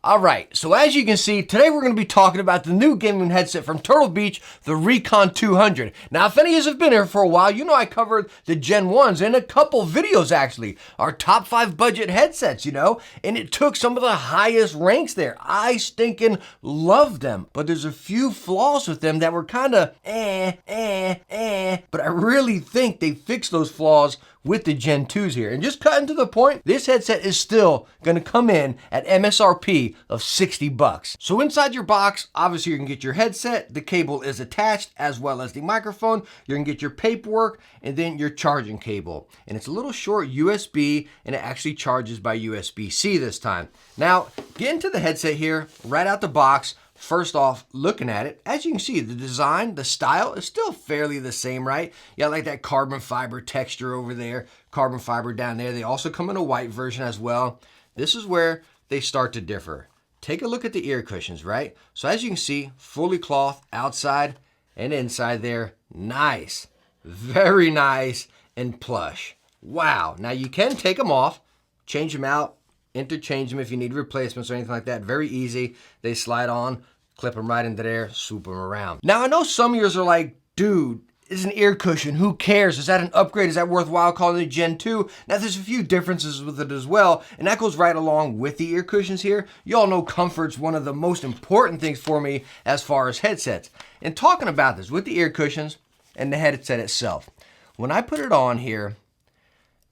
Alright, so as you can see, today we're going to be talking about the new gaming headset from Turtle Beach, the Recon 200. Now, if any of you have been here for a while, you know I covered the Gen 1s in a couple videos actually. Our top 5 budget headsets, and it took some of the highest ranks there. I stinking love them, but there's a few flaws with them that were kind of but I really think they fixed those flaws with the Gen 2s here. And just cutting to the point, this headset is still going to come in at MSRP of $60. So inside your box, obviously you can get your headset, the cable is attached, as well as the microphone. You're going to get your paperwork and then your charging cable. And it's a little short USB, and it actually charges by USB-C this time. Now, get into the headset here, right out the box. First off, looking at it, as you can see, the design, the style is still fairly the same, right? You got like that carbon fiber texture over there, carbon fiber down there. They also come in a white version as well. This is where they start to differ. Take a look at the ear cushions, right? So as you can see, fully cloth outside and inside there. Nice, very nice and plush. Wow. Now you can take them off, change them out, interchange them if you need replacements or anything like that. Very easy. They slide on, clip them right into there, swoop them around. Now I know some of yours are like, dude, it's an ear cushion. Who cares? Is that an upgrade? Is that worthwhile calling it Gen 2? Now there's a few differences with it as well, and that goes right along with the ear cushions here. You all know comfort's one of the most important things for me as far as headsets. And talking about this with the ear cushions and the headset itself, when I put it on here,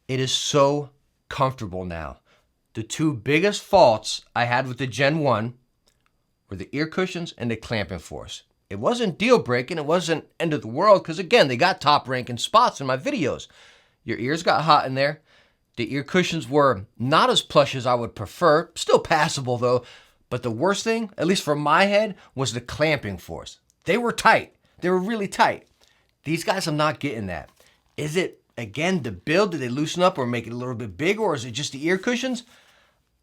it is so comfortable now. The two biggest faults I had with the Gen 1 were the ear cushions and the clamping force. It wasn't deal breaking, it wasn't end of the world, because again, they got top ranking spots in my videos. Your ears got hot in there. The ear cushions were not as plush as I would prefer, still passable though, but the worst thing, at least for my head, was the clamping force. They were tight, they were really tight. These guys, I'm not getting that. Is it, again, the build? Did they loosen up or make it a little bit bigger, or is it just the ear cushions?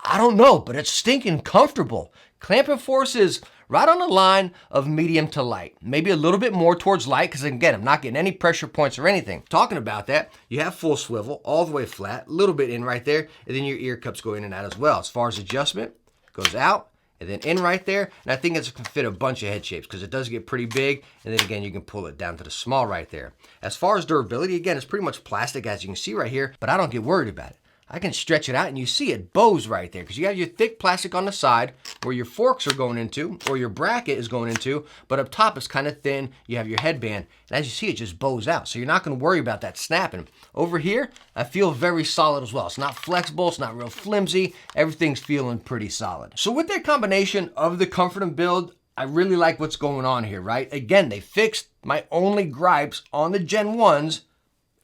I don't know, but it's stinking comfortable. Clamping force is right on the line of medium to light. Maybe a little bit more towards light, because again, I'm not getting any pressure points or anything. Talking about that, you have full swivel, all the way flat, a little bit in right there, and then your ear cups go in and out as well. As far as adjustment, goes out, and then in right there, and I think it's going to fit a bunch of head shapes, because it does get pretty big, and then again, you can pull it down to the small right there. As far as durability, again, it's pretty much plastic, as you can see right here, but I don't get worried about it. I can stretch it out and you see it bows right there, because you have your thick plastic on the side where your forks are going into, or your bracket is going into, but up top it's kind of thin. You have your headband, and as you see, it just bows out. So you're not going to worry about that snapping. Over here, I feel very solid as well. It's not flexible, it's not real flimsy. Everything's feeling pretty solid. So with that combination of the comfort and build, I really like what's going on here, right? Again, they fixed my only gripes on the Gen 1s,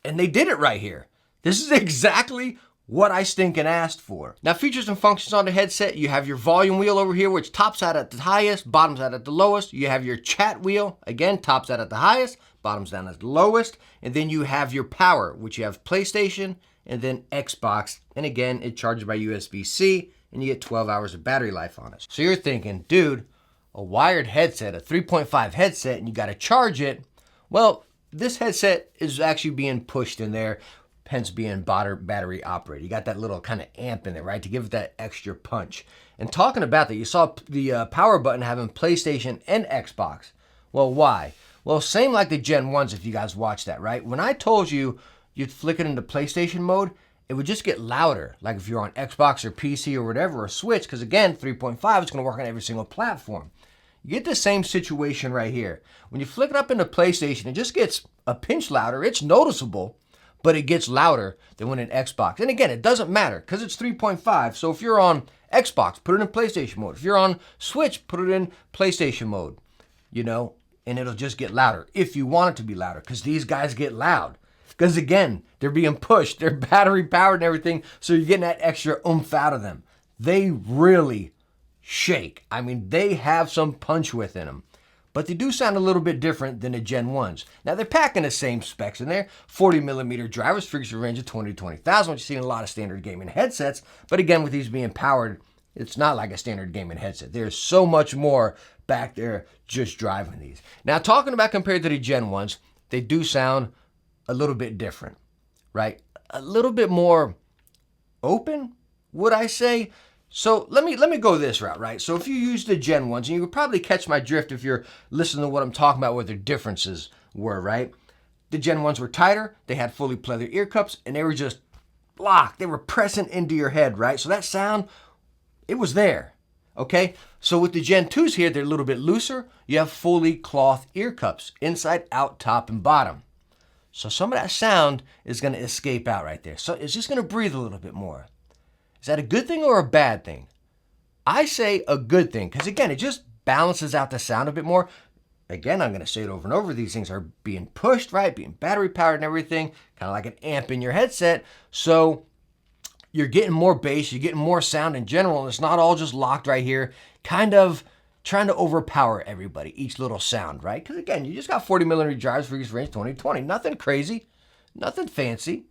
and they did it right here. This is exactly what I stinking asked for. Now, features and functions on the headset, you have your volume wheel over here, which tops out at the highest, bottoms out at the lowest. You have your chat wheel, again, tops out at the highest, bottoms down at the lowest. And then you have your power, which you have PlayStation and then Xbox. And again, it charges by USB-C, and you get 12 hours of battery life on it. So you're thinking, dude, a wired headset, a 3.5 headset, and you got to charge it. Well, this headset is actually being pushed in there, hence being battery operated. You got that little kind of amp in there, right, to give it that extra punch. And talking about that, you saw the power button having PlayStation and Xbox. Well, why? Well, same like the Gen 1s if you guys watched that, right? When I told you you'd flick it into PlayStation mode, it would just get louder, like if you're on Xbox or PC or whatever, or Switch, because again, 3.5 is going to work on every single platform. You get the same situation right here. When you flick it up into PlayStation, it just gets a pinch louder. It's noticeable, but it gets louder than when in Xbox. And again, it doesn't matter because it's 3.5. So if you're on Xbox, put it in PlayStation mode. If you're on Switch, put it in PlayStation mode, and it'll just get louder if you want it to be louder, because these guys get loud. Because again, they're being pushed, they're battery powered and everything, so you're getting that extra oomph out of them. They really shake. I mean, they have some punch within them. But they do sound a little bit different than the Gen 1s. Now, they're packing the same specs in there. 40mm drivers, frequency range of 20 to 20,000, which you see in a lot of standard gaming headsets. But again, with these being powered, it's not like a standard gaming headset. There's so much more back there just driving these. Now, talking about compared to the Gen 1s, they do sound a little bit different, right? A little bit more open, would I say? So let me go this route, right? So if you use the Gen 1s, and you could probably catch my drift if you're listening to what I'm talking about, what their differences were, right? The Gen 1s were tighter, they had fully pleather ear cups, and they were just locked. They were pressing into your head, right? So that sound, it was there, okay? So with the Gen 2s here, they're a little bit looser. You have fully cloth ear cups, inside, out, top, and bottom. So some of that sound is going to escape out right there. So it's just going to breathe a little bit more. Is that a good thing or a bad thing? I say a good thing, because again, it just balances out the sound a bit more. Again, I'm going to say it over and over. These things are being pushed, right? Being battery powered and everything, kind of like an amp in your headset. So you're getting more bass, you're getting more sound in general, and it's not all just locked right here, kind of trying to overpower everybody, each little sound, right? Because again, you just got 40 millimeter drives for each range 2020. Nothing crazy, nothing fancy.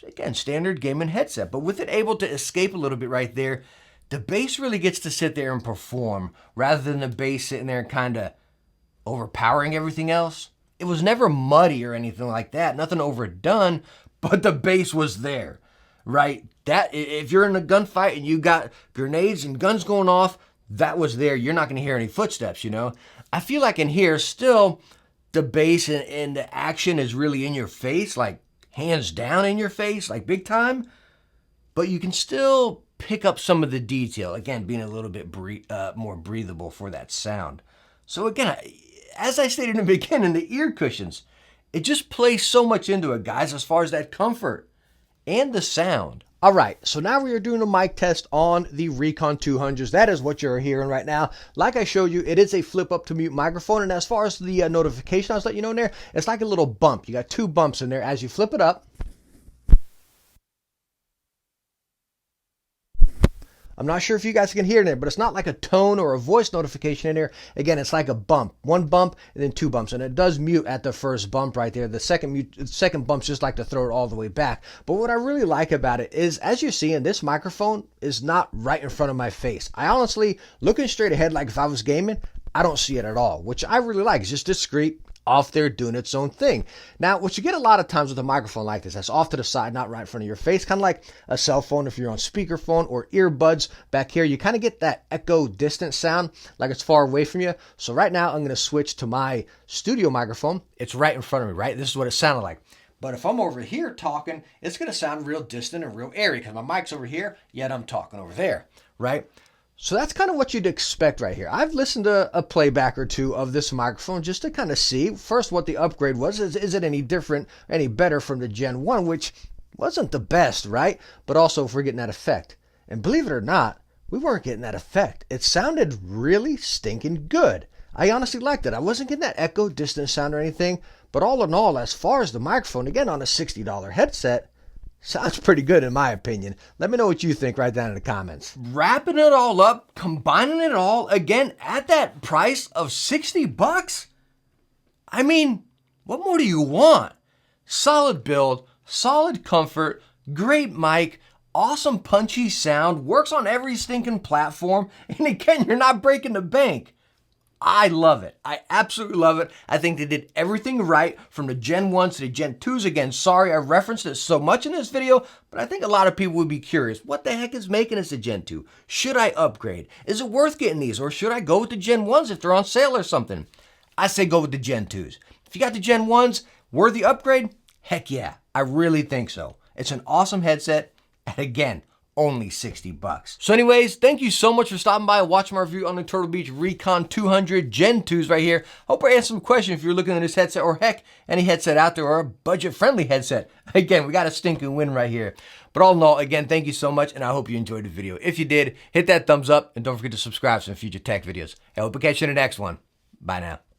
Again, standard gaming headset, but with it able to escape a little bit right there, the bass really gets to sit there and perform rather than the bass sitting there and kind of overpowering everything else. It was never muddy or anything like that, nothing overdone, but the bass was there, right? That if you're in a gunfight and you got grenades and guns going off, that was there. You're not going to hear any footsteps, you know? I feel like in here still the bass and the action is really in your face, like hands down in your face, like big time, but you can still pick up some of the detail, again, being a little bit more breathable for that sound. So again, as I stated in the beginning, the ear cushions, it just plays so much into it, guys, as far as that comfort and the sound. All right, so now we are doing a mic test on the Recon 200s. That is what you're hearing right now. Like I showed you, it is a flip up to mute microphone. And as far as the notification, I was letting you know in there, it's like a little bump. You got 2 bumps in there. As you flip it up, I'm not sure if you guys can hear it in there, but it's not like a tone or a voice notification in there. Again, it's like a bump. 1 bump and then 2 bumps. And it does mute at the first bump right there. The second bump's just like to throw it all the way back. But what I really like about it is, as you're seeing, this microphone is not right in front of my face. I honestly, looking straight ahead like if I was gaming, I don't see it at all, which I really like. It's just discreet, off there doing its own thing. Now, what you get a lot of times with a microphone like this, that's off to the side, not right in front of your face, kind of like a cell phone if you're on speakerphone, or earbuds back here, you kind of get that echo distant sound, like it's far away from you. So right now, I'm going to switch to my studio microphone. It's right in front of me, right? This is what it sounded like. But if I'm over here talking, it's going to sound real distant and real airy because my mic's over here, yet I'm talking over there, right? So that's kind of what you'd expect right here. I've listened to a playback or two of this microphone just to kind of see first what the upgrade was. Is it any different, any better from the Gen 1, which wasn't the best, right? But also if we're getting that effect. And believe it or not, we weren't getting that effect. It sounded really stinking good. I honestly liked it. I wasn't getting that echo, distant sound or anything. But all in all, as far as the microphone, again on a $60 headset, sounds pretty good in my opinion. Let me know what you think right down in the comments. Wrapping it all up, combining it all, again, at that price of 60 bucks? I mean, what more do you want? Solid build, solid comfort, great mic, awesome punchy sound, works on every stinking platform, and again, you're not breaking the bank. I love it. I absolutely love it. I think they did everything right from the Gen 1s to the Gen 2s. Again, sorry I referenced it so much in this video, but I think a lot of people would be curious. What the heck is making this a Gen 2? Should I upgrade? Is it worth getting these? Or should I go with the Gen 1s if they're on sale or something? I say go with the Gen 2s. If you got the Gen 1s, worthy upgrade? Heck yeah, I really think so. It's an awesome headset, and again, only 60 bucks. So anyways, thank you so much for stopping by and watching my review on the Turtle Beach Recon 200 Gen 2s right here. Hope I answered some questions if you're looking at this headset, or heck, any headset out there, or a budget-friendly headset. Again, we got a stinking win right here. But all in all, again, thank you so much, and I hope you enjoyed the video. If you did, hit that thumbs up, and don't forget to subscribe for some future tech videos. I hope to catch you in the next one. Bye now.